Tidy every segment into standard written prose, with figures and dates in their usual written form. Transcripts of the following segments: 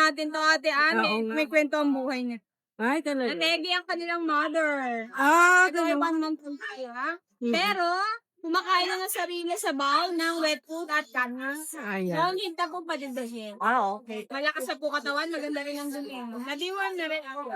natin to, Ate Anne. Oo nga. May kwento ang buhay niya. Ay, talaga. Nategi ang kanilang mother. Ito Ganun. ibang month old sila. Pero, kumakain na ng sarili sa bowl ng wet food at kanas. Ayan. Noong hinta po padindahin. Okay. Malakas sa po katawan, maganda rin ang dumi. Nadiwan na rin ako.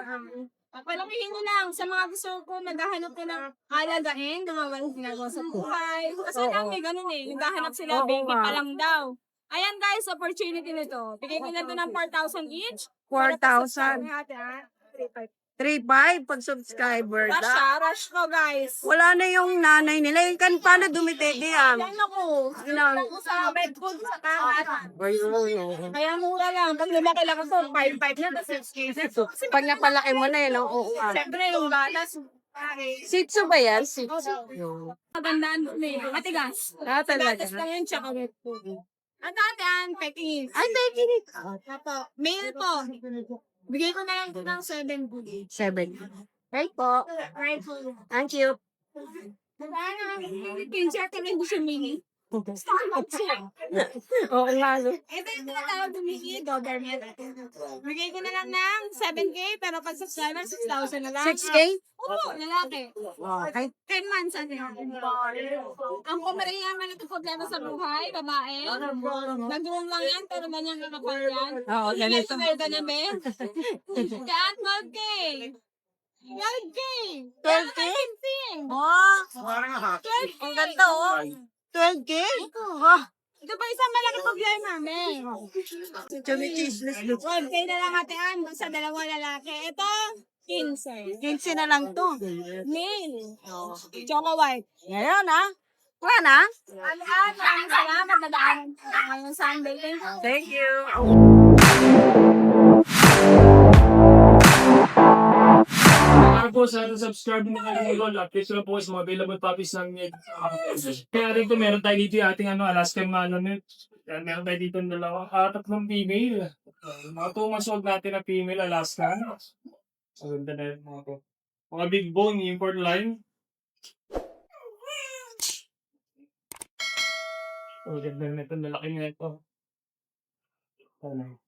Palakihin ko lang sa mga gusto ko naghahanap ko ng alagain, gumawang ginagawa sa buhay. Kasi lang may ganun eh, naghahanap sila, Oo baby nga. pa lang daw. Ayan guys, opportunity nito. Bigay ko na ito ng 4,000 each. 4,000. 3,500 pag subscriber Rush da. siya, rush ko guys. Wala na yung nanay nila. Yung kan paano dumitegi yan? Yan ako. Ako sa bed food sa kahat. Kaya mura lang. Pag lumaki lang ito, 5,500 na, tapos 6 Pag napalaki mo na yun, oo nga. Siyempre yung gatas. Sitso ba yan? Sitso. Magandaan doon eh. Matigas. Talaga. Gatas lang yun, tsaka wet food. At dati, Pekingese. Ay, peki. Apo, male po. Bigay ko na lang ito ng 7 good. 7. Right po. Right po. Thank you. Ano? Pincher ka rin siya mini. Starbucks siya. Oo nga. No? Ito yung tinatawag ng mini, Doberman. Bigay ko na lang ng 7K, pero pag subscriber, 6,000 na lang. 6K? Oo, lalaki. Okay. 10 months, ano yun? Ang kumariyaman ito problema sa buhay, babae. Nag-room lang yan, pero manyang nakapal yan. Oo, ganito. Ganito ka na, be? Kaan, 12K. 12K. 12K? Oh, 12K. ang ganda oh. 12K? Oh, Ito pa isang malaki problema, me. chumichismis. 12K na lang Ate Ann, sa dalawa lalaki. Ito, 15. 15 na lang to. Male. Choco white. Ngayon ah. Wala na? Maraming salamat. Nadaanan ko ngayong Sunday. Thank you. Para po sa ating subscribe na kayo, update ko lang po sa mga available puppies ng kaya rin ito, meron tayo dito yung ating Alaskan Malamute. Yan, meron tayo dito ng tatlong female. Mga 2 months old natin na female Alaskan. So, ganda na yun mga to. Mga big bone, import line. So, ganda na ito, nalaki nga ito. Ano?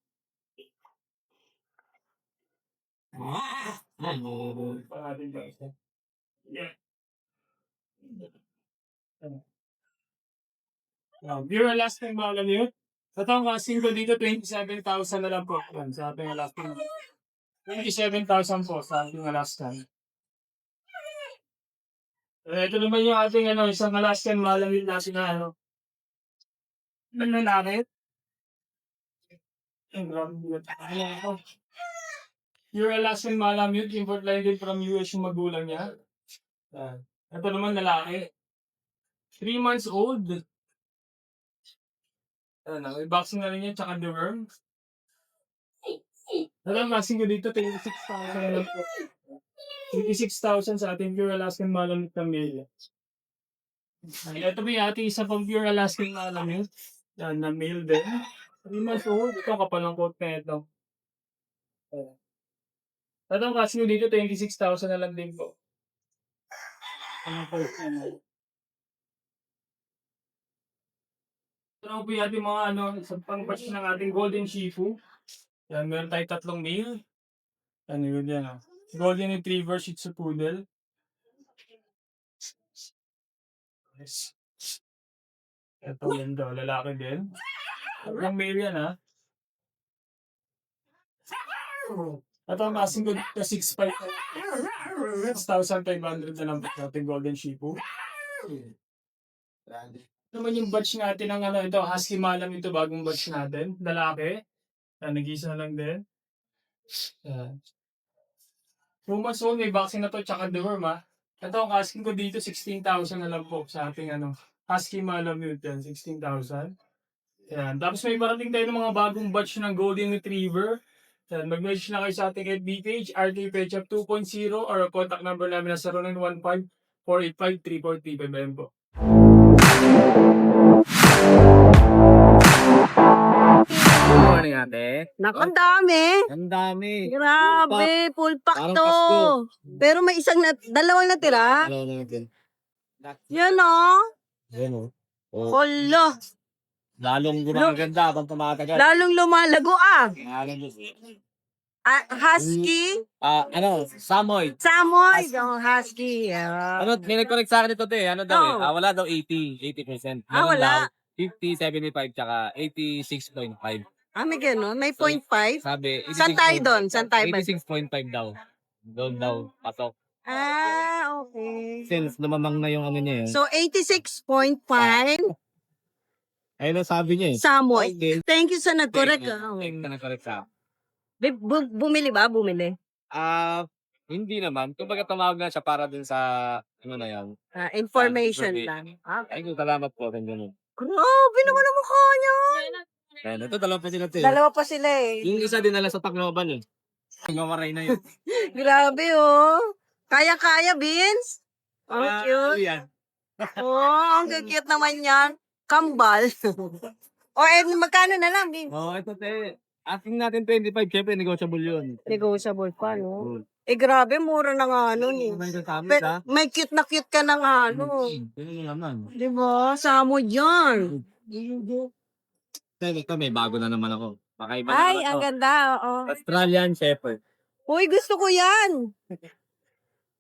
Pangatin ba ito? Yeah. Pure Alaskan Malamute. Ito ang casting ko dito, 27,000 na lang po. Yan, sa ating Alaskan. 27,000 po sa ating Alaskan. Ito naman yung ating isang Alaskan Malamute natin na nananakit. Pure Alaskan Malamute, import line din from US yung magulang niya. Ito naman lalaki. 3 months old. May vaccine na rin yan, tsaka deworm. Ang vaccine ko dito, 26,000 na lang po. 26,000 sa ating Pure Alaskan Malamute na male. Ito ba yung ating isa pang Pure Alaskan Malamute? Yan, na male din. 3 months old. Ito, kapal ang coat na ito. Ito ang vaccine ko dito, 26,000 na lang din po. Ito po yung ating mga sa pang-batch ng ating Golden Shifu. Yan, meron tayo 3 male. Ano yun yan Golden Retriever, Shih Tzu Poodle. Yes. Ito yan daw, lalaki din. 3 male yan Ito ang asing ko dito, 6,500 na lang po natin Golden Shifu. Naman yung batch natin ng ito, Husky Malam ito, bagong batch natin. Lalaki. Nag-isa lang din. 2 months old, may vaccine na to, tsaka deworm Ito ang asking ko dito, 16,000 na lang po sa ating Husky Malamute yan, 16,000. Yan. Tapos may parating tayo ng mga bagong batch ng Golden Retriever. Yan. Mag-message na kayo sa ating FB page, RT Pechap 2.0 or contact number namin na 0915-485-3435 po. Good morning, ate. Ang dami. Ang dami. Grabe, full pack Parang to. Pasko. Pero may dalawang natira. Hello natin. Yan oh. Ayan o. Oh. Hala. Lalong gumaganda habang tumatagal. Lalong lumalago ah. Lalong Husky. Samoy. Samoy. Yung husky. Yeah. May nag-correct sa akin ito, te. Ano daw Oh. wala daw 80%. Wala. 50, 75, tsaka 86.5. May gano'n. May 0.5. Sabi, Saan tayo doon? Saan tayo ba? 86.5 daw. Doon daw, pasok. Okay. Since lumamang na yung ano niya eh. So, 86.5 Ayun ang sabi niya eh. Samoy. Okay. Thank you sa nag-correct. Thank na nag-correct sa akin. Bumili ba? Bumili? Hindi naman. Kumbaga tumawag na siya para dun sa, ano na yan. Information Information. lang. Ay, salamat po. Ganyan. Grabe naman ang mukha niya. Ayun, ito dalawa pa sila, te. Dalawa pa sila eh. Yung isa dinala sa Tacloban eh. Mawaray na yun. Grabe oh. Kaya-kaya, Vince. Ang cute. Yan. Ang cute naman yan. Kambal. Magkano na lang, Vince? Ito, te. Asking natin 25, syempre negotiable yun. Negotiable pa, no? Grabe, mura na nga nun eh. May cute na cute ka na nga, no? Yun naman. Diba? Samo dyan. Ito, may bago na naman ako. Pakaiba na Ay, naman ang to. ganda, oo. Australian Shepherd. Uy, gusto ko yan.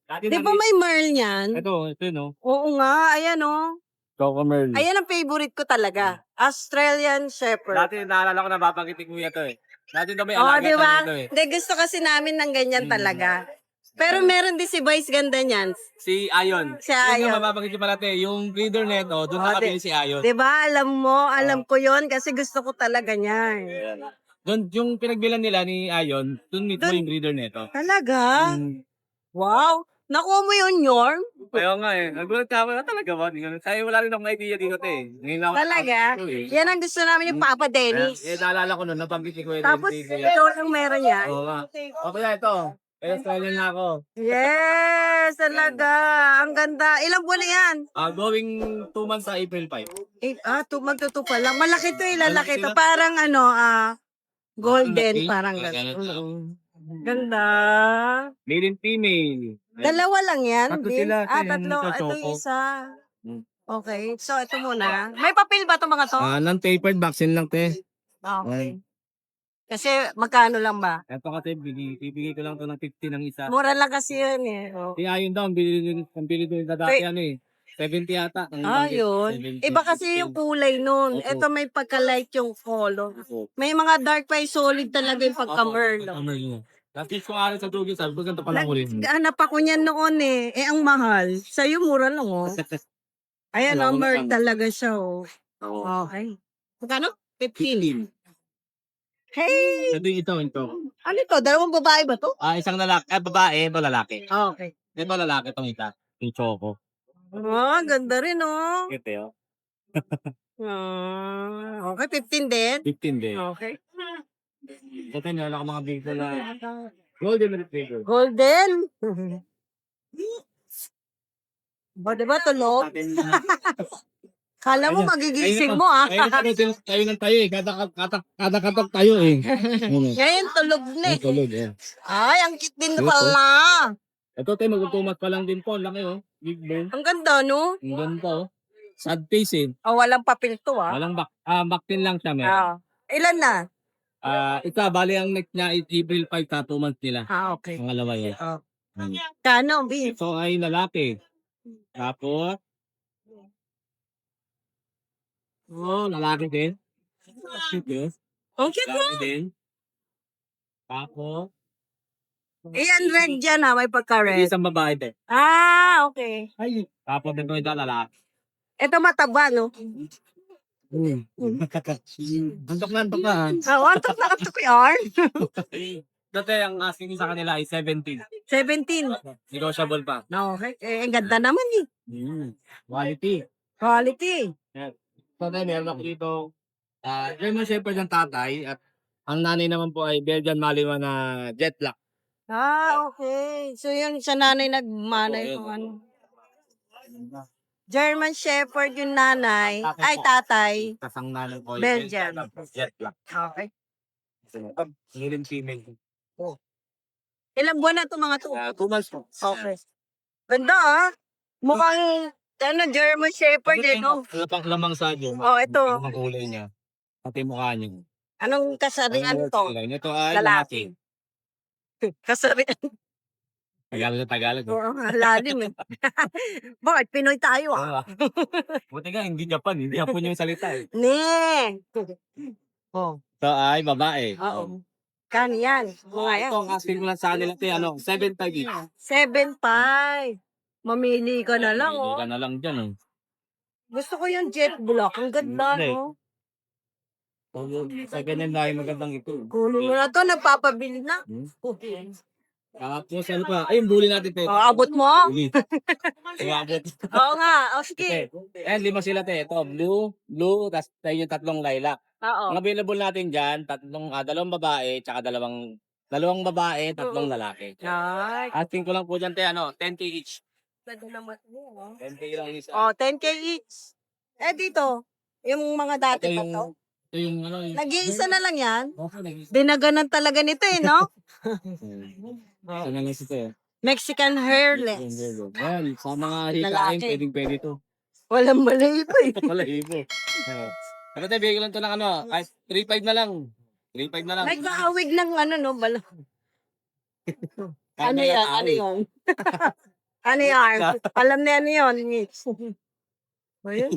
Dati Di ba may Merl yan? Ito, no? Oo nga, ayan oh. Coco Merl. Ayan ang favorite ko talaga. Australian Shepherd. Dati naalala ko na babanggitin ko ito eh. Dati daw may Oo, alaga di ba? ito eh. Hindi, gusto kasi namin ng ganyan talaga. Pero meron din si Vice ganda niyan. Si Ayon. Si Ayon. Yung mababanggitin pa natin, yung breeder neto, doon nakabili si Ayon. Di ba? Alam ko yon kasi gusto ko talaga niyan. Doon, yung pinagbilan nila ni Ayon, doon mismo yung breeder neto. Talaga? Wow! Nakuha mo yun, Yorm? Kaya nga eh. Nagulat ka ako, talaga ba? Kaya wala rin akong idea dito eh. Ngayon lang ako- Talaga? eh. Yan ang gusto namin yung Papa Dennis. Naalala ko nun, napanggitin ko yun. Tapos, ikaw lang meron yan. Oo nga. O kaya ito, Australian na ako. Yes! Talaga! Ang ganda. Ilang buwan na yan? Going 2 months sa April 5. Magtuto pa lang. Malaki to, lalaki Malaki to. na. Parang golden, Malaki. parang Ganun. gano'n. Ganda. Male and female. Dalawa lang yan, Tatlo Vin? sila, Tatlo. ito, Ito yung choco. isa. Hmm. Okay. So, ito muna. May papel ba itong mga to? Non-tapered vaccine lang, te. Okay. Kasi, magkano lang ba? Ito kasi, bibigay ko lang to ng 50 ng isa. Mura lang kasi yun eh. Oh. Kaya yun daw, ang bili doon na dati ano eh. 70 yata. Yun. Iba kasi yung kulay nun. Opo. Ito may pagka-light yung color. Opo. May mga dark pa solid talaga yung pagka-merlo. Tapos kung ano sa dugis, sabi ko ganito pala ulit. Hanap ako niyan noon eh. Ang mahal. Sa'yo mura lang oh. Ayan Wala oh, ko merl na- talaga siya oh. Okay. Magkano? 15. Hey! Ito. Ano to? Dalawang babae ba to? Isang lalaki, babae, ito lalaki. Okay. Ito lalaki, itong isa. Yung choco. Ganda rin oh. Ito yun. Okay, 15 din. 15 din. Okay. Ito yun, wala ko mga big na Golden Retriever. Golden. Diba tulog? Kala mo magigising mo ah. Tayo ng tayo eh. Kada katok tayo eh. Ngayon tulog na eh. Tulog eh. Ay, ang cute din pala. Ito tayo, magtutumat pa lang din po. Ang laki oh. Big bone. Ang ganda no? Ang ganda oh. Sad face eh. Walang papel to ah. Walang backpin lang siya meron. Ilan na? Ita, bali ang next niya is April 5 ka, 2 months nila. Okay. Pangalawa yun. Kano, B? Ito ay lalaki. Tapos, lalaki din. Cute. Ang cute mo. Lalaki din. Tapos, Iyan, red dyan ha. May pagka-red. isang babae din. Okay. Ay. Tapos, ito yung lalaki. Ito mataba, no? Antok na ha. Antok na antok yan. Dati ang asking sa kanila ay 17. 17. Negotiable pa. Okay. Ang ganda naman eh. Quality. Quality. So, then, meron ako dito. German Shepherd ng tatay at ang nanay naman po ay Belgian Malinois na jet black. Okay. So, yun sa nanay nagmanay kung ano. German Shepherd yung nanay. Ay, tatay. Kasang nanay ko Belgian. jet black. Okay. Hirin female. Ilang buwan na itong mga to? 2 months po. Okay. Ganda ah. Mukhang German Shepherd eh, no? Lamang sa dyan. Oh, ito. Ang kulay niya. Pati mukha niya. Anong kasarian to? Ito ay Lalaki. Kasarian. Tagalog. Oo, lalim eh. Bakit? Pinoy tayo ah. Buti nga, hindi Japan. Hindi Japan yung salita eh. Ne. Oh, Ito ay babae. oo. Kano yan? Mga yan. Ito ang asking ko lang sa kanila. 7 each. 7.5. Mamili ka na lang, Hindi oh. ka na lang dyan. Oh. Gusto ko yung jet black. Ang ganda, Hindi. no? Sa ganyan na magandang ito. Kunin mo na to, nagpapabili na. Tapos ano pa? Ayun, bully natin te. Oh, abot mo? Bully. Abot. Oo nga. O, sige. Eh, 5 sila te. Ito, blue, tapos tayo yung tatlong lilac. Oo. Ang available natin dyan, dalawang babae, tsaka dalawang babae, tatlong lalaki. Ay, Asking ko lang po dyan te, 10K each. ganda naman mo, 10K lang isa. oh. 10K each. Eh, dito. Yung mga dati Ito pa yung, to. ito yung yung... Nag-iisa na lang yan. Okay, nag-iisa. Dinaganan talaga nito eh, no? Ito na lang ito eh. Mexican hairless. Ayan, sa mga hikain, Lalaki. pwedeng-pwede to. Walang mali pa eh. Wala ibo. Ano tayo, bigyan ko lang ito ng kahit 3.5 na lang. 3.5 na lang. Nagkaawig ng no? Bala. Kahit Ano may yan? Ano nakaawi. yan? Ano yan? Alam na ano yun. Ayun.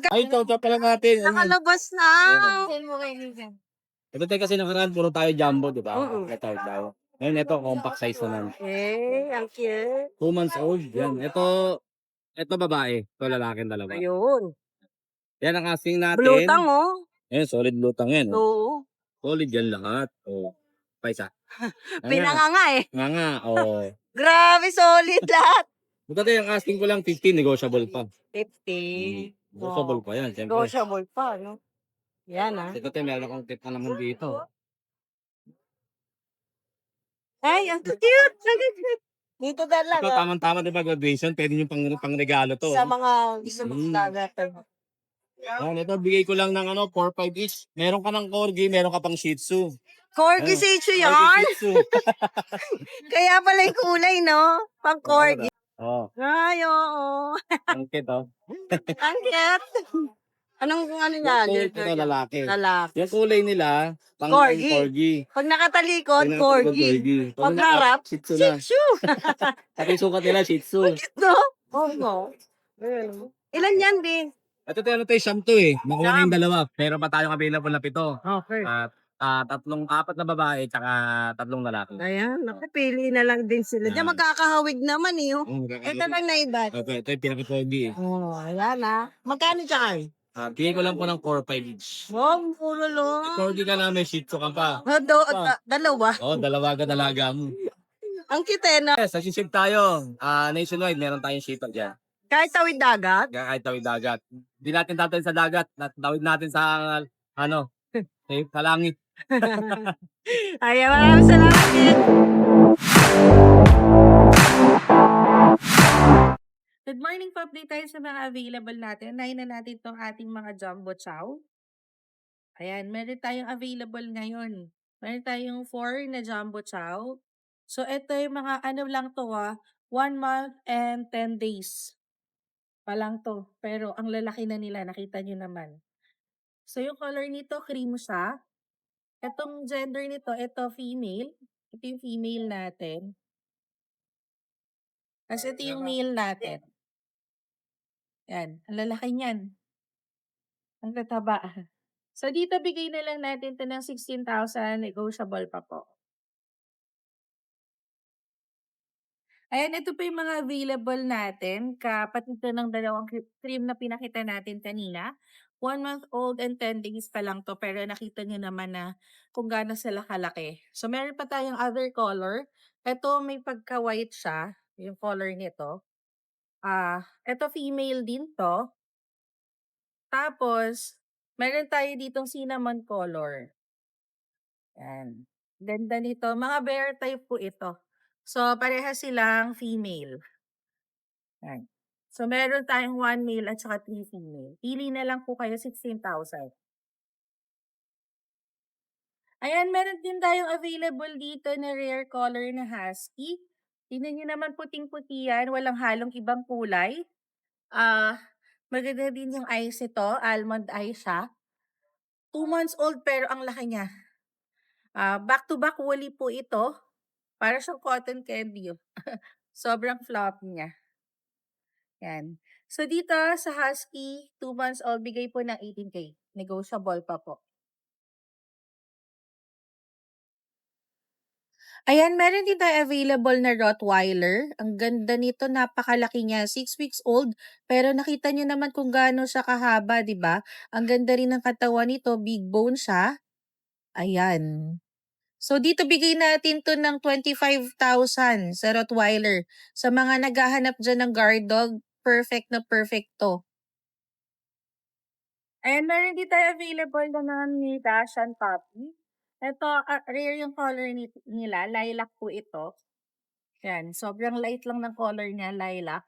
Ay, ito pala natin. Nakalabas na. Ito tayo kasi nakaraan, puro tayo jumbo, di ba? Oo. Ito daw. Ngayon, ito, compact size naman. Eh, ang cute. 2 months old. Yan. Ito babae. Ito lalaki dalawa. Ayun. Yan ang asking natin. Blutang, oh. Ayan, solid lutang yan. Oh. Oo. Solid yan lahat. Oh. Paisa. Pinanganga eh. Nga. Oh. Grabe, solid lahat. Ito tayo, ang asking ko lang 15, negotiable pa. 50. Negotiable pa yan, siyempre. Negotiable pa, no? Yan, ah. Ito tayo, meron akong tip na naman dito. Ay, ang cute. Ang cute. Dito Ito, talaga. tamang-tama, di ba, graduation, pwede yung pang regalo to. Sa mga gusto mong dagat. Yan, ito, bigay ko lang ng 4-5 each. Meron ka ng corgi, meron ka pang shih tzu. Corgi Ayun. Shih Tzu Corgi yan. shih tzu. Kaya pala yung kulay, no? Pang corgi. Oh, Ay, oo. ang cute, oh. Ang cute. Anong ano yan? Ito, lalaki. Lalaki. Yung kulay nila, pang Corgi. corgi. Pag nakatalikod, Pag corgi. Pag harap, shih tzu Shih na. Tzu. Pati sukat nila, shih tzu. No? Oo. Ilan yan, din? Ito tayo, siyam to eh. Nakuha na yung dalawa. Pero pa tayong available na 7. Okay. At 4 na babae, tsaka 3 lalaki. Ayan, nakapili na lang din sila. Diyan magkakahawig naman eh. Oh. Ito lang na iba. Okay, ito yung pinaka-corgi eh. Oh, ayan ah. Magkano dyan? Bigay ko lang po ng 4-5 each. Wow, puro lo. Corgi ka na, may shih tzu ka pa. Dalawa. Oo, dalawa ka dalaga mo. Ang cute na. Yes, nagsiship tayo. Nationwide, meron tayong shipper dyan. Kahit tawid dagat. Kahit tawid dagat. Hindi natin tatawid sa dagat. Tawid natin sa, sa langit. Ayan, maraming salamat din. Good morning po, update tayo sa mga available natin. Unahin na natin itong ating mga jumbo chow. Ayan, meron tayong available ngayon. Meron tayong 4 na jumbo chow. So, ito yung mga ano lang to 1 month and 10 days pa lang to. Pero ang lalaki na nila, nakita nyo naman. So, yung color nito, cream siya. Itong gender nito, ito female. Ito yung female natin. Kasi ito yung male natin. Yan, ang lalaki niyan. Ang tataba. So, dito bigay na lang natin ito ng 16,000, negotiable pa po. Ayan, ito pa yung mga available natin. Kapatid ito ng dalawang cream na pinakita natin kanina. 1 month old and 10 days pa lang to, pero nakita nyo naman na kung gaano sila kalaki. So, meron pa tayong other color. Ito, may pagka-white siya, yung color nito. Ito female din to. Tapos, meron tayo ditong cinnamon color. Yan. Ganda nito. Mga bear type po ito. So, pareha silang female. Yan. So, meron tayong 1 male at saka 3 female. Pili na lang po kayo 16,000. Ayan, meron din tayong available dito na rare color na husky. Tingnan niyo naman puting-puti yan, walang halong ibang kulay. Maganda din yung eyes nito, almond eye siya. 2 months old pero ang laki niya. Back to back woolly po ito. Para siyang cotton candy. Oh. Sobrang floppy niya. Yan. So dito sa Husky, 2 months old, bigay po ng 18K. Negotiable pa po. Ayan, meron din tayo available na Rottweiler. Ang ganda nito, napakalaki niya. 6 weeks old, pero nakita niyo naman kung gaano siya kahaba, di ba? Ang ganda rin ng katawan nito, big bone siya. Ayan. So dito bigay natin to ng 25,000 sa Rottweiler. Sa mga naghahanap dyan ng guard dog, perfect na perfect to. Ayan, meron din tayo available na mga mini Dachshund puppy. Ito, rare yung color nila. Lilac po ito. Yan, sobrang light lang ng color niya, lilac.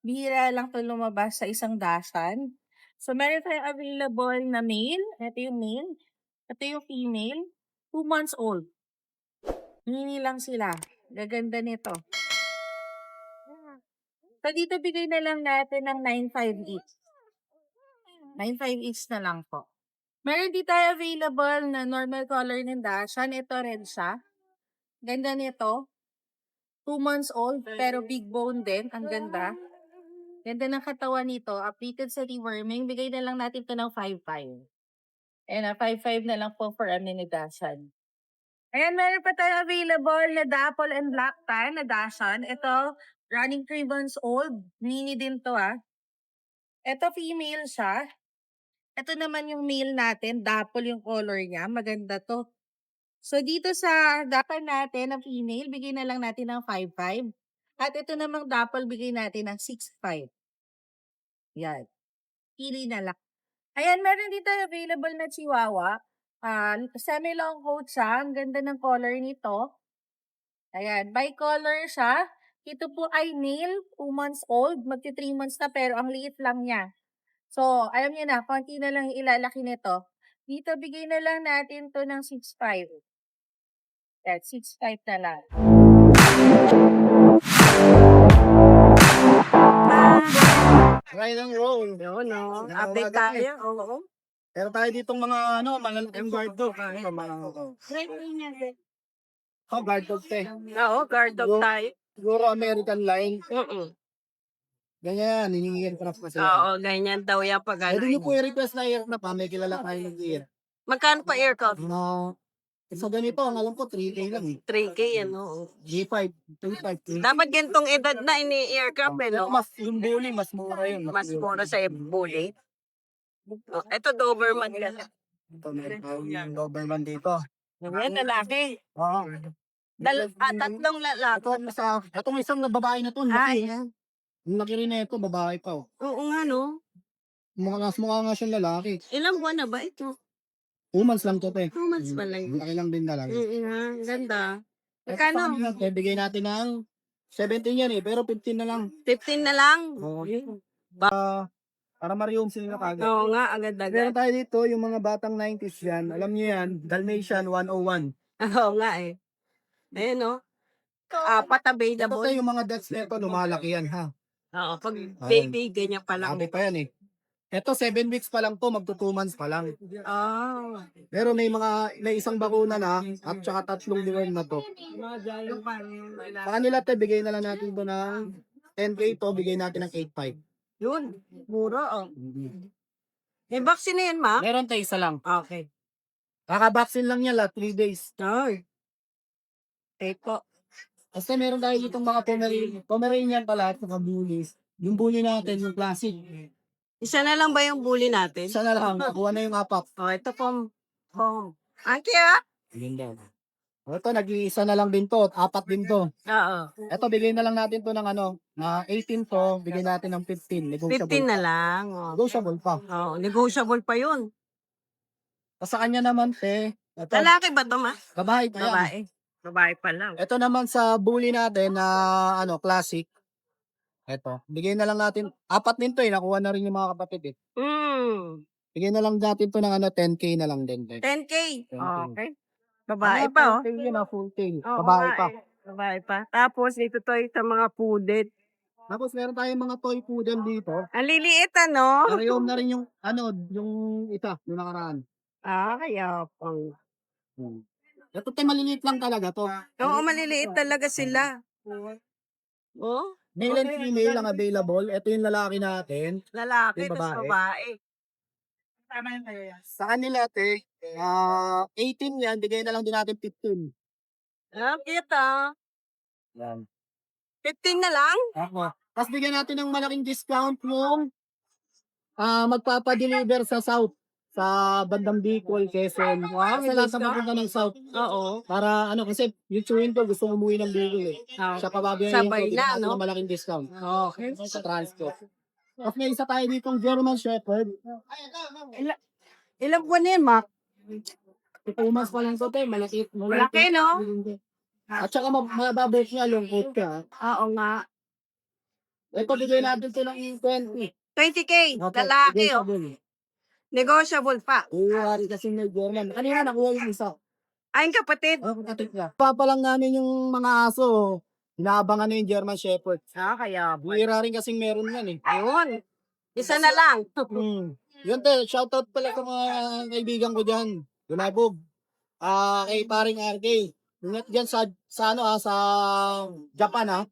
Bihira lang to lumabas sa isang Dachshund. So, meron tayong available na male. Ito yung male. Ito yung female. 2 months old. Mini lang sila. Gaganda nito. So, dito bigay na lang natin ng 9.5 each. 9.5 each na lang po. Meron din tayo available na normal color ng Dachshund. Ito red siya. Ganda nito. 2 months old, pero big bone din. Ang ganda. Ganda ng katawan nito. Updated sa reworming. Bigay na lang natin ito ng 5.5. Ayan na, 5.5 na lang po for a mini Dachshund. Ayan, meron pa tayo available na Dapple and Black Tan na Dachshund. Ito, running 3 months old. Mini din to Ito, female siya. Ito naman yung male natin. Dapple yung color niya. Maganda to. So, dito sa dapple natin na female, bigay na lang natin ng 5.5. At ito namang dapple, bigay natin ng 6.5. Yan. Pili na lang. Ayan, meron dito available na Chihuahua. Semi-long coat siya. Ang ganda ng color nito. Ayan, bicolor siya. Ito po ay male, 2 months old. Magti 3 months na pero ang liit lang niya. So, alam niyo na, konti na lang ilalaki nito. Dito, bigay na lang natin to ng 6.5. At 6.5 na lang. Ride and roll. Yun, no? Yeah, Update umaga tayo. Oo. Pero tayo ditong mga malalaking guard dog. Guard dog te. Oo, guard dog tayo. Siguro American line. Mm-mm. Ganyan, hiningihan ko na po sila. Oo, ganyan daw yan pag Pwede ano. nyo po i-request na air na pa. May kilala kayo nag-gear. Magkano pa aircon? So ganito, ang alam ko 3K lang eh. 3K yan, oo. G5, 2.5. Dapat gantong edad na ini-aircraft eh, Pero no? mas yung bully, mas mura yun. Mas mura sa bully. Oh, ito Doberman ka. Ito, meron yung Doberman dito. Yan, lalaki. Oo. Tatlong lalaki. Itong isang na babae na to. Yan. Yung laki rin na ito, babae pa. Oh. Oo nga, no? Mukha nga siyang lalaki. Ilang buwan na ba ito? 2 months lang to, te. 2 months pa lang. Laki lang din talaga. Ganda. Magkano? Magkano? Bigay natin ng 17 yan eh, pero 15 na lang. 15 na lang? Oo. Para marium sila kagad. Oo nga, agad-agad. Meron tayo dito, yung mga batang 90s yan. Alam niyo yan, Dalmatian 101. Oo nga eh. Ayun, no? Apat Ito available. tayo, yung mga dots nito, lumalaki yan ha. Oo, pag baby, ganyan pa lang. Sabi pa yan eh. Ito, 7 weeks pa lang to, magto 2 months pa lang. Oh. Pero may isang bakuna na, at saka 3 deworm na to. Sa kanila, te, bigay na lang natin to ng 10K to, bigay natin ng 8.5. Yun, mura oh. May vaccine na yan, ma? Meron tayo isa lang. Okay. Kaka-vaccine lang yan, 3 days. Ay. Take po. Kasi meron tayo ditong mga Pomeranian pala at mga bullies. Yung bully natin, yung classic. Isa na lang ba yung bully natin? Isa na lang, nakuha na yung apat. Oh, ito po. Auntie ah? Yun daw. Ito, nag-iisa na lang din to, 4 din to. Oo. Ito, bigay na lang natin to ng na 18 to, bigay natin ng 15. 15 na lang. Oh. Negotiable pa. Oh, negotiable pa yun. Sa kanya naman, te, ito, Lalaki ba ito, ma? babae pa yan. Babae. Babae pa lang. Ito naman sa bully natin na classic. Ito, bigay na lang natin, 4 din to nakuha na rin yung mga kapatid eh. Bigay na lang natin to ng 10K na lang din. 10K. 10K. Okay. Babae pa, oh. Full tail yun, full tail. Oo Babae nga pa. eh. Babae pa. Tapos, dito to sa mga pudet. Tapos meron tayong mga toy poodle dito. Ang liliit, ano? Parehong na rin yung, yung isa, yung nakaraan. Kaya pang. Ito tayo maliliit lang talaga to. Oo, maliliit talaga sila. Oh, Male and female ang available. Ito yung lalaki natin. lalaki, Yung tapos babae. babae. Sa kanila, 18 yan. Bigay na lang din natin 15. Cute ah. Yan. 15 na lang? Ako. Tapos bigyan natin ng malaking discount yung magpapadeliver sa South. Sa bandang Bicol, Quezon. Wow, sa lahat na mapunta ng South. Oo. Para kasi yung chewin ko gusto umuwi ng Bicol eh. Siya pababayayin ko. Sabay na, Bigyan natin no? ng malaking discount. Okay. Sa transport. Tapos may isa tayo ditong German Shepherd. Ilang buwan na yun, Mac? 2 months pa lang ito, malaki. Malaki, no? At saka mababalik niya, lungkot ka. Oo nga. Ito, bigay natin ito ng 20. 20K, Okay, lalaki, bigay oh. sa bull. Negotiable pa. Uwari kasi ng German. Kanina nakuha yung isa. Ay, kapatid. Kapatid niya. Papalang namin yung mga aso. Inaabangan na yung German Shepherd. Kaya. Buira rin kasing meron yan eh. Ayun. Isa na lang. Yun te, shoutout pala sa mga kaibigan ko dyan. Dunabog. Kay paring RK. Ingat dyan sa Japan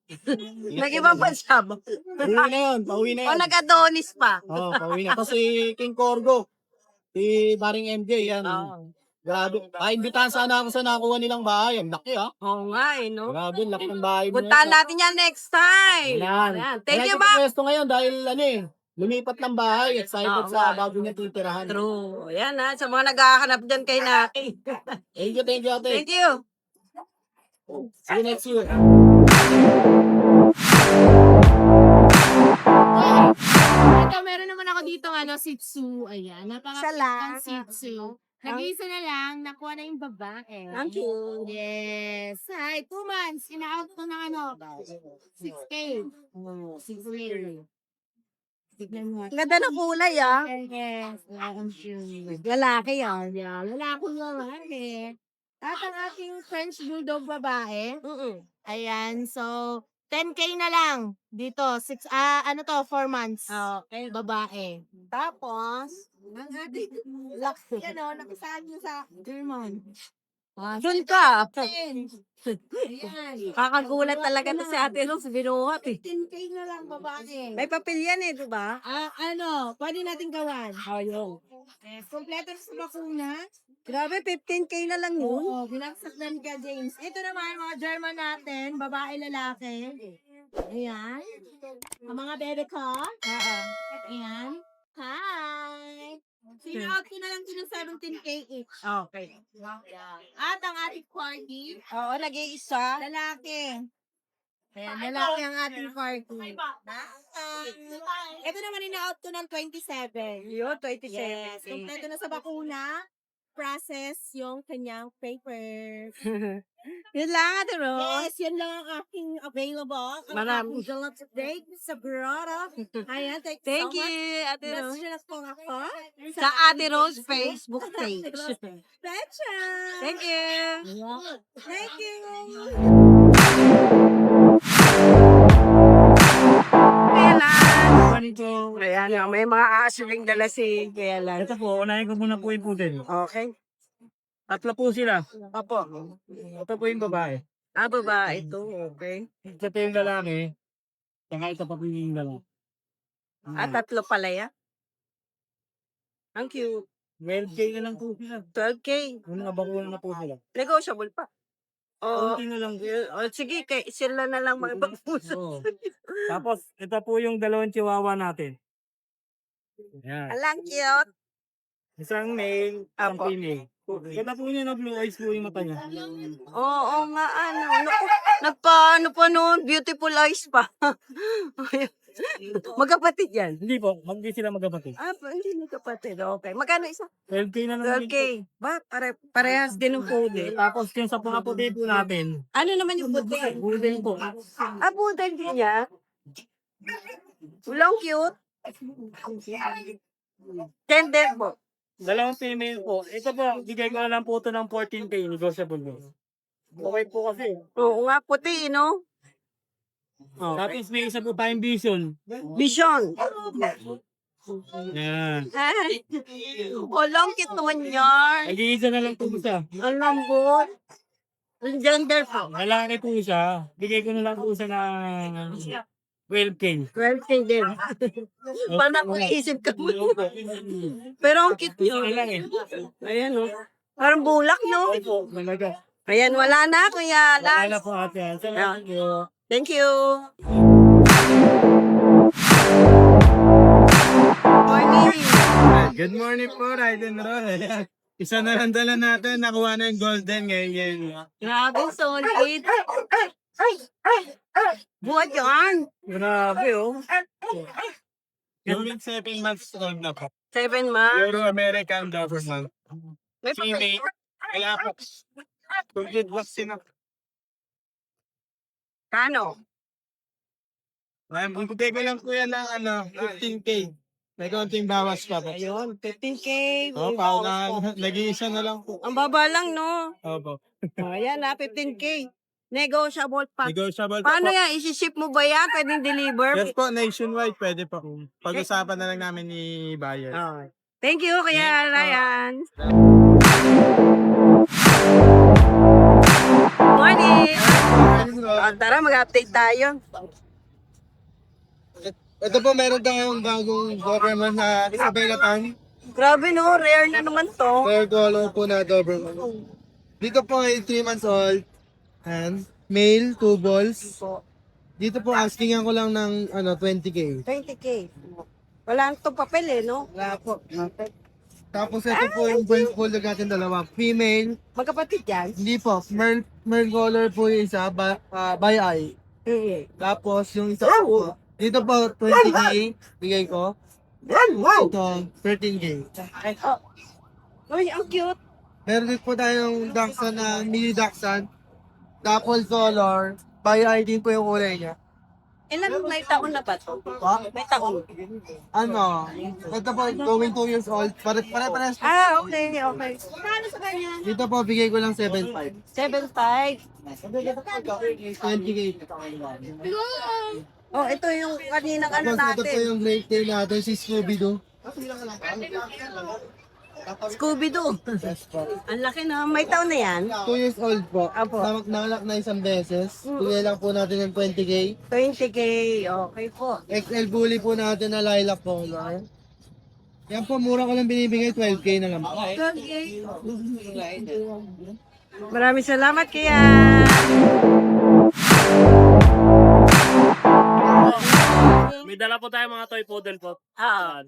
Nag-ibang bansa ba? Pauwi na O, yan. nag-adonis pa. Pauwi na. Kasi King Corgo. Si paring MJ yan. Oo. Grabe. Imbitahan sana ako sa nakuha nilang bahay. Ang laki Oo nga, eh, no? Grabe, laki ng bahay mo. Puntahan natin yan next time. Yan. Ayan. Thank you, Mac. Pwesto ngayon dahil lumipat ng bahay. Excited Oo sa nga. bago niya titirahan. True. Ayan ha, sa mga naghahanap dyan kay Naki. Thank you, ate. Thank you. See you next year. Ito, meron naman ako dito Shih Tzu. Ayan, Isa lang. napaka-cute Shih Tzu. Nag-iisa na lang, nakuha na yung babae. Thank you. Yes. Hi, 2 months. Ina-out ko ng 6K. 6K. Tignan mo. Ganda ng kulay ah. Yes. Lalaki yan. Lalaki naman eh. At ang ating French Bulldog babae. Ayan, so 10K na lang dito. 4 months. Okay. Babae. Tapos, ang ating laki, nakasaan nyo sa German. Doon ka. Ayan. Kakagulat talaga to si Ate Rose. Binuhat eh. 10K na lang babae. May papel yan eh, di ba? Pwede natin gawan. Ayun. Yes, kompleto na sa bakuna. Grabe, 15K na lang yun. Oo, binaksak na ni Ka James. Ito naman, mga German natin, babae, lalaki. Ayan. Ang mga bebe ko. Ayan. Hi! Sino-out ko na lang din ng 17K each. Okay. At ang ating party, Oo, nag-iisa. lalaki. Ayan, lalaki ang ating party. Ito naman ina-out ko ng 27. Yun, 27. Yes, kompleto na sa bakuna. Process yung kanyang paper. Yun lang, Ate Rose. Yes, yan lang ang aking available. Ang Marami. aking dala today sa Grotto. Ayan, thank Thank you so much. you, Ate Rose. Message na po ako. Sa Ate Rose Facebook page. Betcha! Thank you. Thank you! Ayan, may mga aso ring dala si Kailan. Ito po, unahin ko muna po yung poodle. Okay. Tatlo po sila. Apo. Ito po yung babae. Baba, ito. Okay. Ito po yung lalaki. Saka ito pa po yung lalaki. Tatlo pala yan. Ang cute. 12K na lang po sila. 12K. Yung mga bakuna na po sila. Negotiable pa. Oo. Konti na lang. Sige, sila na lang magpapuso. Oo. Tapos, ito po yung dalawang chihuahua natin. Yan. Alang cute. Isang male, isang Apo. female. Ganda po niya na blue eyes po yung mata niya. Oo nga, nagpaano pa noon, beautiful eyes pa. Magkapatid yan. Hindi po, hindi sila magkapatid. Hindi magkapatid. Okay. Magkano isa? 12K na lang. 12K. Ba, parehas din ng pude. Tapos yung sa mga puti po natin, Ano naman yung puti? golden po. Pude din niya. Ulang cute. Tender po. Dalawang female po. Ito po, bigay ko na lang po ito ng 14K, negotiable po. Okay po kasi. Oo nga, puti, no? Tapos may isa po tayong vision. Vision. Yan. Ay, walang kit naman yan. Nag-iisa na lang po isa. Ang lambot. Ang gender po. Lalaki po isa. Bigay ko na lang po isa ng 12K. 12K din. Parang iisip ka mo. Pero ang cute Isa yun. lang eh. Ayan, no? Parang bulak, no? Talaga. Ayan, wala na, Kuya Wala Lance. po ate. Salamat po. Thank you. Morning. Good morning po, Ride and Roll. Ayan. Isa na lang dala natin, nakuha na yung golden ngayon. Grabe, solid. Buhat yan. Grabe, oh. Yung 7 months old na po. 7 months. Euro-American Doberman. May Female. Kaya po. Complete vaccine na. Kano? Ay, bumutay ko lang po yan ng 15K. May konting bawas pa po. Ayun, 15K. Oh, parang nag-iisa na lang po. Ang baba lang, no? Opo. Ayan, 15K. Negotiable pa. Negotiable pa Paano po. yan? Isi-ship mo ba yan? Pwedeng deliver? Yes po, nationwide pwede po. Pag-usapan na lang namin ni buyer. Okay. Thank you, Kuya Ryan. Morning! Tara, mag-update tayo. Ito po, meron tayong bagong Doberman na Isabela Tang. Grabe, no? Rare na naman to. Fair color po na Doberman. Dito po ay 3 months old. And male, 2 balls. Dito po askingan ko lang ng 20K. 20K. Wala nang papel eh, no? Wala po. Tapos ito po yung French Bulldog natin dalawa. Female, Magkapatid yan? hindi po. Merl color po yung isa, by eye. Tapos yung isa po, dito po 20K, bigay ko. Ito, 13K. Uy, ang cute. Meron din po tayong Dachshund na mini Dachshund. Dapple color, by eye din po yung kulay niya. Ilan may taon na ba to? May taon. Ano, ito po, going 2 years old. Pare-pares. Ah, okay, okay. Kano sa kanya? Dito po, bigay ko lang 7.5. 7.5. 20K. Oh, ito yung kaninang ano Tapos ito po natin. yung Great Day natin, si Scooby-Doo. Scooby-Doo. Ang laki na. May taon na yan. 2 years old po. Apo. Nangalak na isang beses. Bigay lang po natin ng 20K. 20K. Okay po. XL bully po natin na lilac color. Yan po, mura ko lang binibigay, 12K na lang. Maraming salamat kaya. May dala po tayo mga toy poodle po. Ah,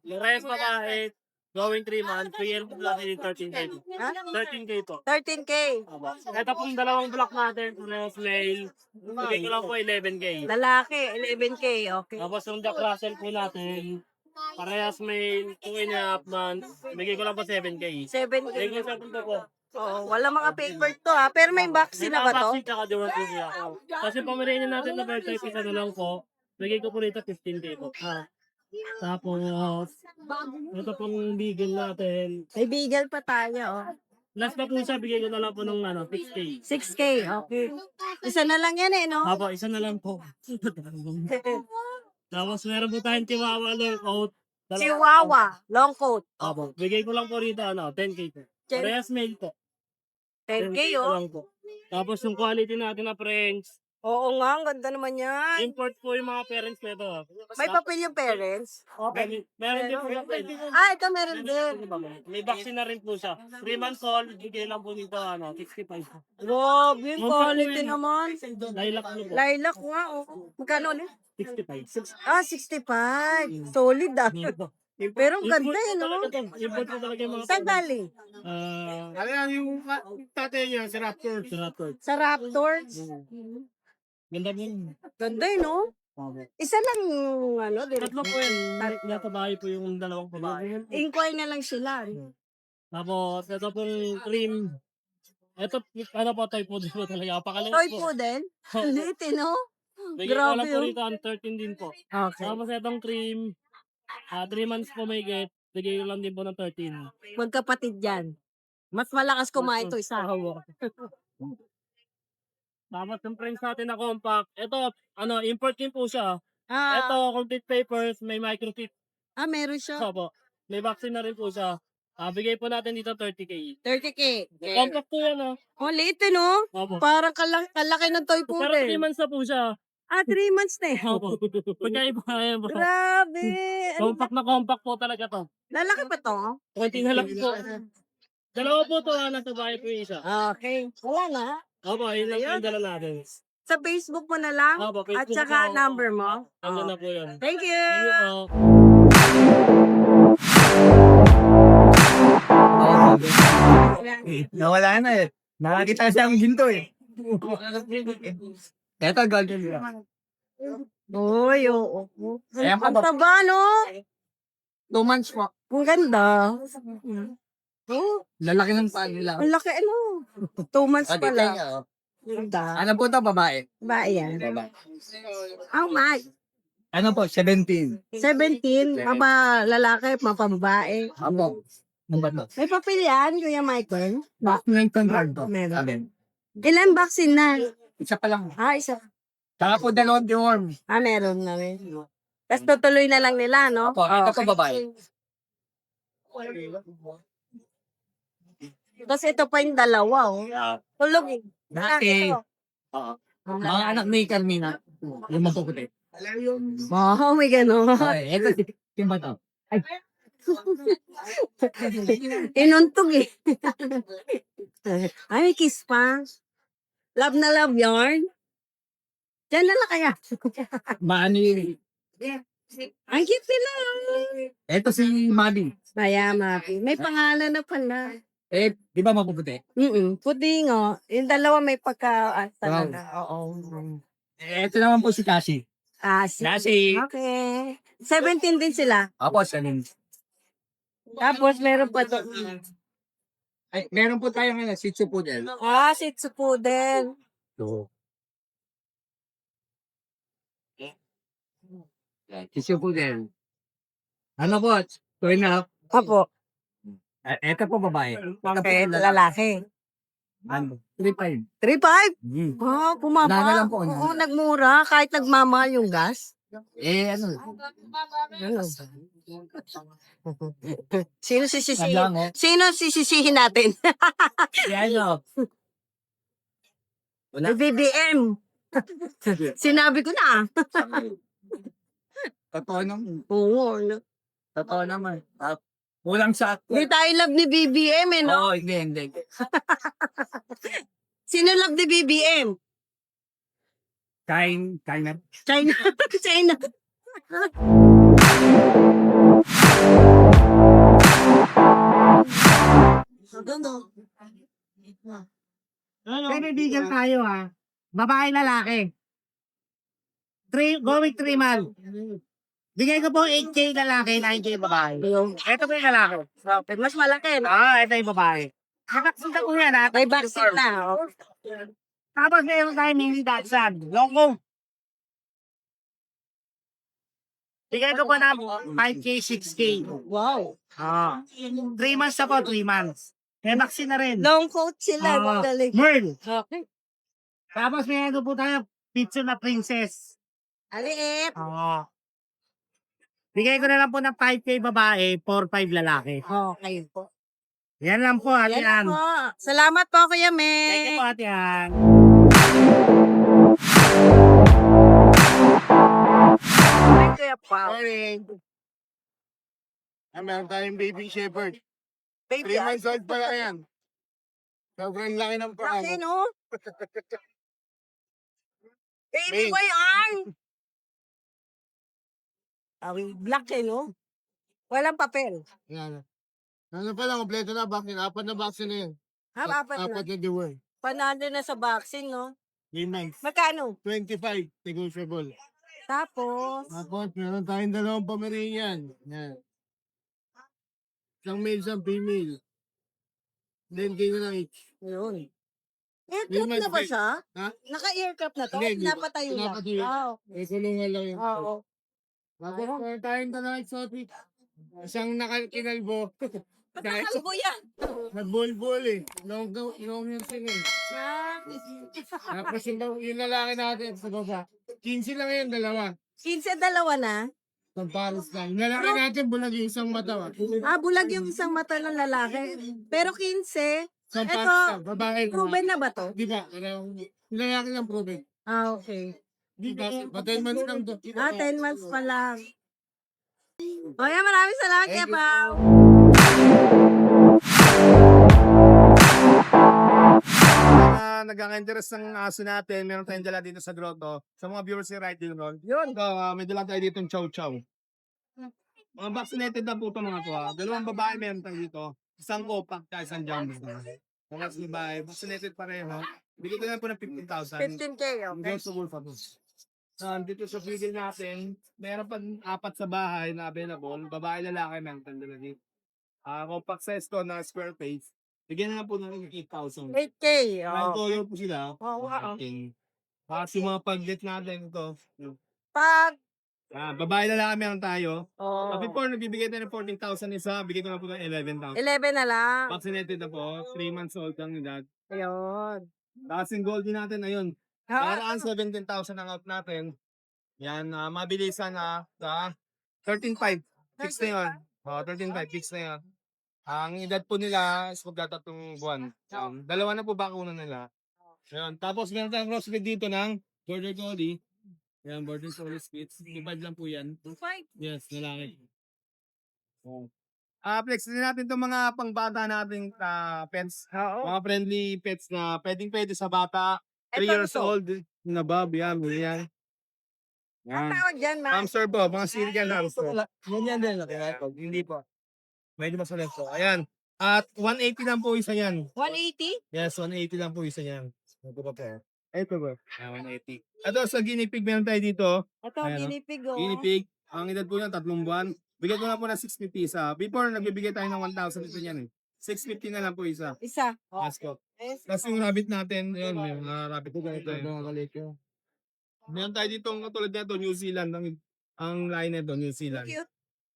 Yung rest babae, going 3 months, PL po natin yung 13K. 13K po. 13K. Ito pong dalawang block natin, parehas male. Bigay ko lang po 11K. Lalaki, 11K. Okay. Tapos yung Jack Russell po natin, parehas male, 2.5 months. Bigay ko lang po 7K. 7K. Bigay ko sa punto po. Oo, wala mga paper to ha. Pero may vaccine na ba to? Vaccine tsaka dual po siya. Kasi Pomeranian natin na bird type, isa na lang po. Bigay ko po rito 15K po. Tapos, ito pong beagle natin. May beagle pa tayo. Oh. Last na po siya, bigay ko na lang po ng 6K. 6K. Okay. Isa na lang yan eh, no? Apo, isa na lang po. Tapos meron po tayong Chihuahua long coat. Chihuahua. Long coat. Apo, bigay ko lang po rito 10K po. Ten- Parehas male po. 10K, 10K oh. lang po. Tapos yung quality natin na French, Oo nga, ang ganda naman yan. import po yung mga parents nito. May papel yung parents. Meron din po yung Ah, ito meron din. May vaccine na rin po siya. 3 months old, bigay lang po dito 65 po. Grabe, quality naman. Lilac ano po? Lilac nga, oh. Magkano ulit? 65. Ah, 65. Solid ah. Pero ang ganda yun, no? Import po talaga yung mga Saan galing? Ano yan, yung tatay niya, si Raptor. Sa Raptors. Ganda po yun. Ganda yun, no? Isa lang, ano, Tatlo po yun. Nasa bahay po yung dalawang babae. inquire na lang sila. Tapos, ito pong cream. Ito, ano po, toy food po talaga. Pakaliit Toy po. poodle? Liit, eh, no? Bigay ko lang Grabe, po oh. rito ang 13 din po. Okay. Tapos itong cream, 3 months po may get. Bigay ko lang din po ng 13. Magkapatid yan. Mas malakas kumain to isa. Tapos yung frames natin na compact. Ito, import din po siya. Ah, Ito, complete papers, may microchip. meron siya. Opo. May vaccine na rin po siya. Bigay po natin dito 30K. 30K. Compact po yan, Oh, liit eh, no? Opo. Parang kalaki ng toy Pero 3 poodle. months na po siya. 3 months na eh. Opo. Pagkaiba yan bro. Grabe. Compact po talaga to. Lalaki pa to? 20 na lang po. Dalawa po to, nasa bahay po yung isa. Okay. Wala na. Opo, yun lang po yung dala natin. Sa Facebook mo na lang? Opo, At Facebook saka po. number mo? Andun na po yun. Thank you. Thank you po. Nawala na eh. Nakakita siya ang ginto eh. Eto, golden lang. Uy, oo. Ayan pa Ang ba? taba, no? 2 months po. Ang ganda. Oh, Lalaki ng paa nila. ang laki, ano? 2 months pa lang. Ganda. Ano po ito, babae? Ba yan? Babae. How much? Ano po, 17. 17. Mapa lalaki, mapababae. Ano? Ano ba ito? May papel yan, Kuya Michael? Vaccine contract to. Meron. Sabi. Ilan vaccine na? Isa pa lang. Isa. Saka po dalawang deworm. Meron na rin. Tapos tutuloy na lang nila, no? Opo, ito po babae. Tapos ito pa yung dalawa, oh. Tulog eh. Dati. Ito. Mga anak ni Carmina. Yung mapuputi. Wow, may gano'n. Okay, ito. Yung ba ito? Inuntog eh. Ay, may kiss pa. Love na love yarn. Diyan na lang kaya. Maano yun? Ang cute nila. Ito si Mabi. Maya, Mapi. May pangalan na pala. Di ba mapuputi? Puti nga. Yung dalawa may talaga. Oo. Ito naman po si Cassie. Cassie. Okay. 17 din sila. Opo, 7. Tapos meron pa to. Ay, meron po tayo ngayon, Shih Tzu Poodle. Shih Tzu Poodle. So, Shih Tzu Poodle. Ano po? 2.5. Opo. Ito po babae. Okay, lalaki. Ano? 3.5. 3.5? Pumaba. Nana lang po, Oo, nagmura. Kahit nagmamahal yung gas. Ano? Sino sisisihin? Lang, oh. Sino sisisihin natin? Ano? Wala. BBM. Sinabi ko na. Totoo naman. Oo. No? Totoo naman. Kulang sa Hindi tayo love ni BBM eh, no? Oo, hindi. Sino love ni BBM? Kain na. China. China. May bibigyan tayo ha. Babae lalaki. Going 3 months. Bigay ko po 8K lalaki, 9K babae. Ito po yung lalaki. Mas malaki, no? Ito yung babae. Nakaksin ka po yan ha. May vaccine na. Oh. Tapos meron tayo mini dachshund. Longkong. Bigay ko po na 5K, 6K. Wow. 3 months na po, 3 months. May vaccine na rin. Long coat sila. Ah, Magaling. Merl. Okay. Tapos meron po tayo pizza na princess. Aliit. Bigay ko na lang po ng 5K babae, 4-5 lalaki. Okay po. Yan lang po, Ate Yan Ann. po. Salamat po, Kuya Thank Me. you po, Ate Ann. Kuya Pao. Morning. Meron tayong baby shepherd. Baby, 3 months old pa lang yan. Sobrang laki ng paa laki, mo. no? Baby Big. boy arm. Black eh, no? Walang papel. Yan. Ano pa lang, kompleto na vaccine. 4 na vaccine na yun. Apat na. 4 na deworm. Panalo na sa vaccine, no? 3 months. Magkano? 25. Negotiable. Tapos, Tapos, meron tayong 2 Pomeranian. Yan. Isang male, isang female. Then, kayo na lang each. yun. Aircraft na ba siya? Ha? Naka-aircraft na to? Hindi, Napatayo lang. pinapatayo. Okay. Kulungan lang yun. Oo. Tapos, meron tayong 2 exotic. Isang nakakinalbo. Kalbo yan. Nagbol-bol eh. Long yung sing eh. Tapos yung lalaki natin sa baba. 15 lang yun, dalawa. 15 dalawa na. Sa Paris lang. Yung lalaki natin, bulag yung isang mata. Bulag yung isang mata ng lalaki. Pero 15, Sa Eto, Paris lang, babae lang. proven na ba to? Di ba? Yung lalaki lang proven. Okay. Di ba? Pa 10 months lang to. 10 months pa lang. O yan, maraming salamat kaya pa. Nagkaka-interest ng aso natin, meron tayong dala dito sa grotto. Sa mga viewers ni Riding Roll. Yun, may dala tayo dito ng chow chow. Mga vaccinated na po ito mga to. Dalawang babae meron tayo dito. Isang kopak, isang jumbo. Mga babae, vaccinated pareho. Bigyan ko na po ng 15,000. 15K, okay. Girls to wolf ako. Dito sa bigil natin, meron pa 4 sa bahay na available. Babae, lalaki, meron tayong dala dito. Compact size to na square face. Bigyan na lang po ng 8,000. 8K. May Oh. color po sila. Oo, oo. Kasi mga paglit natin ito. Pag, Babae lalaki meron tayo. oh. Before, nagbibigay tayo ng 14,000 isa, bigay ko na po ng 11,000. 11 na lang. Vaccinated na po, 3 months old ang edad. Ayun. Tapos yung gold din natin, ayun. Paraan 17,000 ang out natin. Yan, mabilisan na. 13,500. Fix na yun. 13,500. Fix na yun. Ang edad po nila is magkatatlong buwan. Dalawa na po bakuna nila. Ayun. Tapos meron tayong crossbreed dito ng Border Collie. Yan, Border Collie Spitz. 2.5 lang po yan. Yes, lalaki. Flex din natin itong mga pangbata nating pets. Mga friendly pets na pwede sa bata. 3 years old. Na Bob, yan. Yan. Ang tawag dyan, ma. Hamster po, mga Syrian hamster. Ganyan din. Hindi po. Medyo masulit po. Ayan. At 180 lang po isa yan. 180? Yes, 180 lang po isa yan. Ito pa po. Ito ba? 180. Ito sa guinea pig meron tayo dito. Ito, Ayan, ginipig, oh. Guinea pig. Ang edad po niya 3 buwan. Bigyan ko na po ng 650 isa. Before, nagbibigay tayo ng 1,000 ito yan eh. 650 na lang po isa. Isa. Yes po. Tapos yung rabbit natin, yun, may mga rabbit ko ganito. Meron tayo dito katulad nito, New Zealand. Ang line nito, New Zealand. Cute.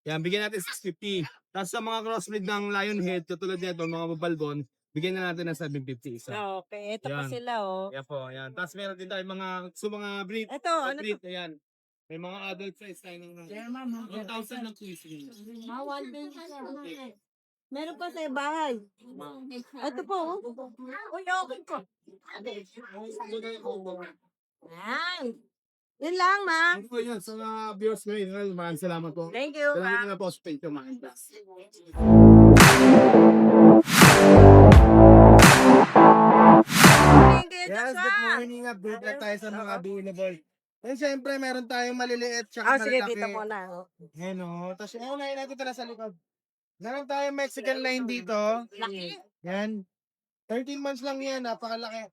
Yan, bigyan natin 650. Tapos sa mga crossbreed ng Lionhead, katulad nito, mga babalbon, bigyan na natin ng 750 isa. Okay, ito pa Yan. sila, oh. Yan po, yan. Tapos meron din tayo mga breed. Ito, ano to? Breed, ayan. May mga adult size tayo ng 1,000 lang po isa. Meron pa sa bahay. Ito po, oh. Uy, okay ko. Yan. Yun lang, ma. Ano po yun, sa mga viewers ko yun, maraming salamat po. Thank you, Salamat ma. na po sa page ko, mga Thank you, Yes, Joshua. good morning. Update lang tayo sa mga available. And syempre, meron tayong maliliit tsaka Sige, malalaki. dito muna. Oh. Ayan o. Tapos yung unahin natin ito sa likod. Meron tayong Mexican line dito. Laki. Yan. 13 months lang yan. Napakalaki.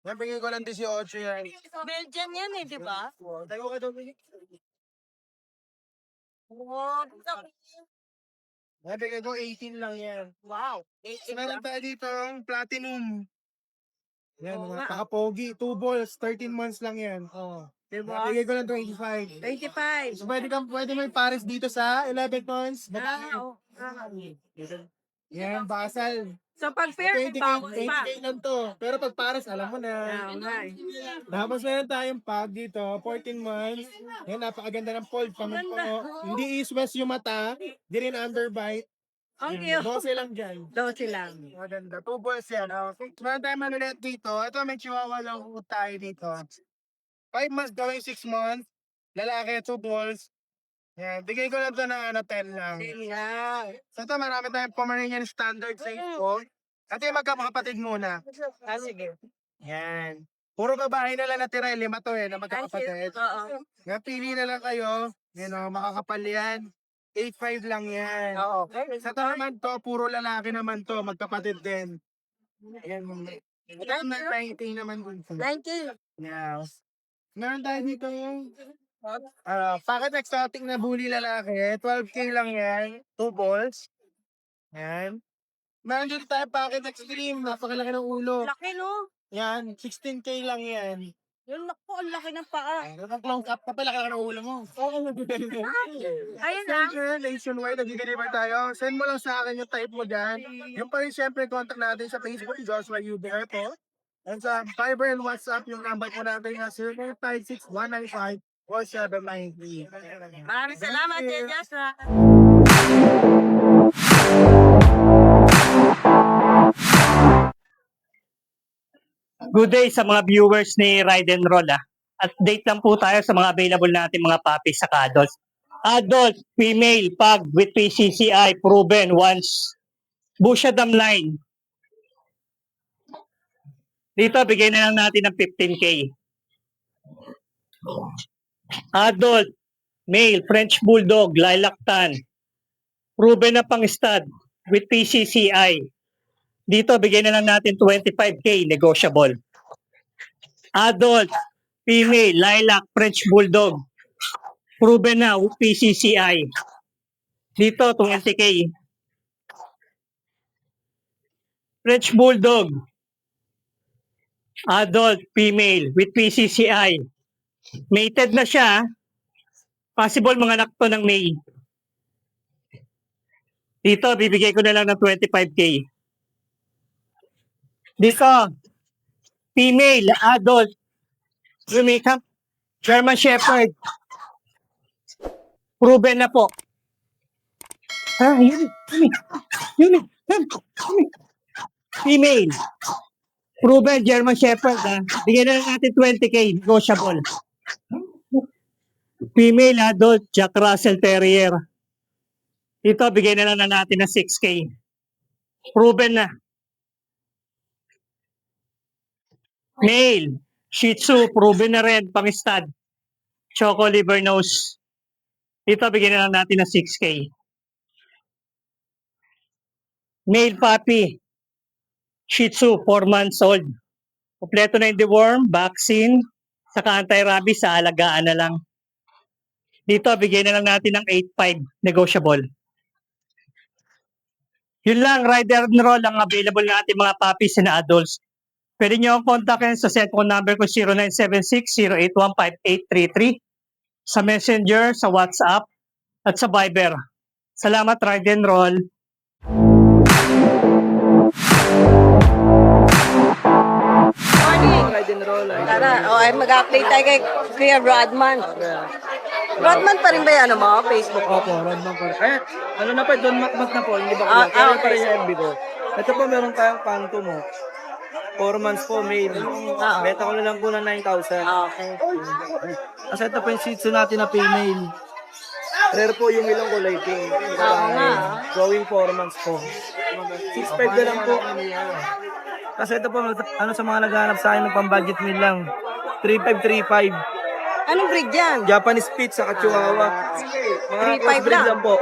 Yan, bigay ko lang 18 yan. Belgian yan eh, di ba? Tayo ka doon. Wow. Yan, bigay ko 18 lang yan. Wow. Meron tayo dito platinum. Yan, Oo mga nga. kakapogi. 2 balls, 13 months lang yan. Oh. Diba? Bigay ko lang 25. 25. So, pwede may pares dito sa 11 months. Oh. Yan, basal. So, pag fair, may 20K, bawas pa. 20K lang to. Pero pag pares, alam mo na. Okay. Tapos meron tayong pag dito, 14 months. Yan, napakaganda ng fold. Pamagpo. Hindi east-west yung mata. Di rin underbite. Ang Yan, cute. 12 lang dyan. 12 lang. Maganda. 2 balls yan. Okay. Meron tayong manulit dito. Ito, may chihuahua lang po tayo dito. 5 months going 6 months. Lalaki, 2 balls. Yan. Bigay ko lang ito ng 10 lang. Yeah. So ito, marami tayong Pomeranian standard sa po. Ito yung magkakapatid muna. Sige. Yan. Puro babae na lang natira. 5 to na Ang magkakapatid. cute. Oo. Nga, pili na lang kayo. Yan o, makakapal yan. 8.5 lang yan. Oo. Okay. Sa to naman to, puro lalaki naman to. Magkapatid din. Yan. Ito yung 90 naman dun. 90. Yes. Meron tayo dito yung packet exotic na bully lalaki. 12K lang yan. 2 balls. Yan. Meron dito tayo packet extreme. Napakalaki ng ulo. Laki, no? Yan. 16K lang yan. Yun, naku, ang laki ng paa. Close up ka pala ka ng ulo mo. Ayun na. Sure, nationwide, nag-deliver tayo. Send mo lang sa akin yung type mo dyan. Yung pa rin syempre, contact natin sa Facebook, Joshua Uber po. And sa Viber and WhatsApp, yung number po natin na 0956-195-4793. Maraming salamat, Tia Joshua. Good day sa mga viewers ni Ride and Roll. Update lang po tayo sa mga available natin mga puppies sa adults. Adult, female, pug with PCCI, proven once. Busha Dam line. Dito, bigay na lang natin ng 15K. Adult, male, French Bulldog, Lilac Tan. Proven na pang stud with PCCI. Dito, bigay na lang natin 25K, negotiable. Adult, female, Lilac, French Bulldog. Proven na, PCCI. Dito, 20K. French Bulldog. Adult, female, with PCCI. Mated na siya. Possible mga anak to ng May. Dito, bibigay ko na lang ng 25K. Dito, female, adult, Jamaican, German Shepherd. Proven na po. Yun. Female. Proven German Shepherd. Bigyan na lang natin 20K, negotiable. Female, adult, Jack Russell Terrier. Dito, bigyan na lang natin ng 6K. Proven na. Male, Shih Tzu, proven na rin, pang-stud. Choco liver nose. Dito, bigyan na lang natin ng 6K. Male puppy, Shih Tzu, 4 months old. Kompleto na yung deworm, vaccine, saka anti-rabies, sa alagaan na lang. Dito, bigyan na lang natin ng 8.5, negotiable. Yun lang, Rider and Roll, ang available natin mga puppies na adults. Pwede nyo akong kontakin sa cellphone number ko 0976-0815833, sa Messenger, sa WhatsApp, at sa Viber. Salamat, Ride and Roll. Morning. Tara, ay mag-update tayo kay Kuya Rodman. Rodman pa rin ba yan, mo? Facebook mo? Opo, Rodman po. Eh, ano na pa, Don Macmac na po, hindi ba Ah, kulang? Pero okay. pa rin yung MB ko. Ito po, meron tayong panto mo. 4 months po, male. Beta ko na lang po ng 9,000. Okay. Kasi ito po yung Shih Tzu natin na female. Rare po yung ilang kulay pink. Oo nga. Going 4 months po. 6.5 na lang po. Kasi ito po, ano sa mga naghahanap sa akin ng pang-budget meal lang. 3.535. Anong breed yan? Japanese Spitz sa Chihuahua. Mga 3.5 crossbreed lang. po.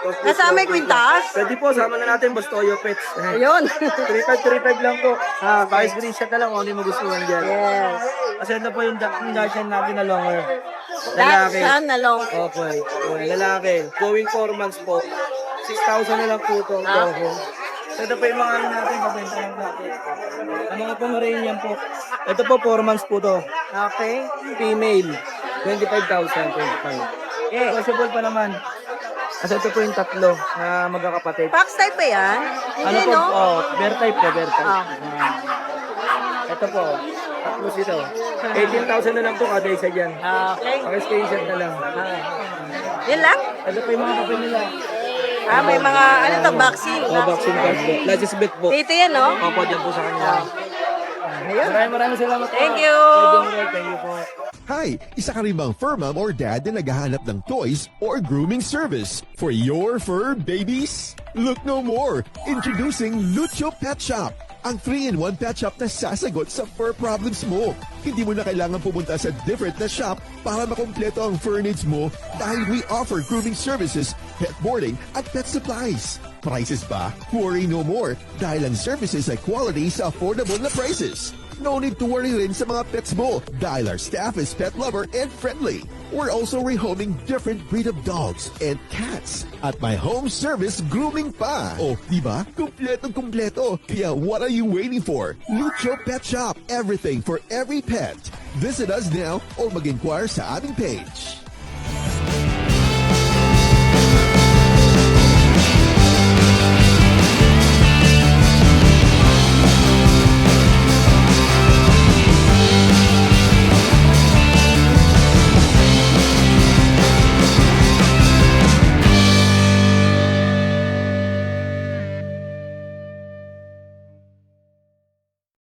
Kasama yung kwintas? Pwede po, sama na natin Bastoyo Pets. Ayun. 3.535 lang po. Vice screenshot na lang kung ano yung magustuhan dyan. Yes. Kasi ito po yung Dachshund natin na longer. That's Lalaki. saan na long. Opo, lalaki. Going 4 months po. 6,000 na lang po ito. So ito po yung mga ano natin, mabenta lang natin. Ang mga Pomeranian po. Ito po 4 months po to. Okay. Female. 25,000. 25. Eh, Possible pa naman. Kasi ito po yung tatlo na magkakapatid. Fox type pa yan? Ano Hindi, po? no? Oh, bear type po, bear type. Ah. Ito po. Tapos ito. 18,000 na lang po kada isa dyan. Okay. Paki-screenshot na lang. Yun lang? Ito po yung mga kapil nila. May mga, ano to, vaccine. Oh, vaccine card po. Lagis bet po. Dito yan, no? Opo, dyan po sa kanila. Ayun. Maraming salamat po. Thank you. Thank you po. Hi! Isa ka rin bang fur mom or dad na naghahanap ng toys or grooming service for your fur babies? Look no more! Introducing Lucho Pet Shop! Ang 3-in-1 pet shop na sasagot sa fur problems mo. Hindi mo na kailangan pumunta sa different na shop para makumpleto ang fur needs mo dahil we offer grooming services, pet boarding, at pet supplies. Prices ba? Worry no more dahil ang services ay quality sa affordable na prices. No need to worry rin sa mga pets mo dahil our staff is pet lover and friendly. We're also rehoming different breed of dogs and cats at my home service grooming pa. Oh, diba? Kumpleto. Kaya what are you waiting for? Lucho Pet Shop. Everything for every pet. Visit us now or mag-inquire sa aming page.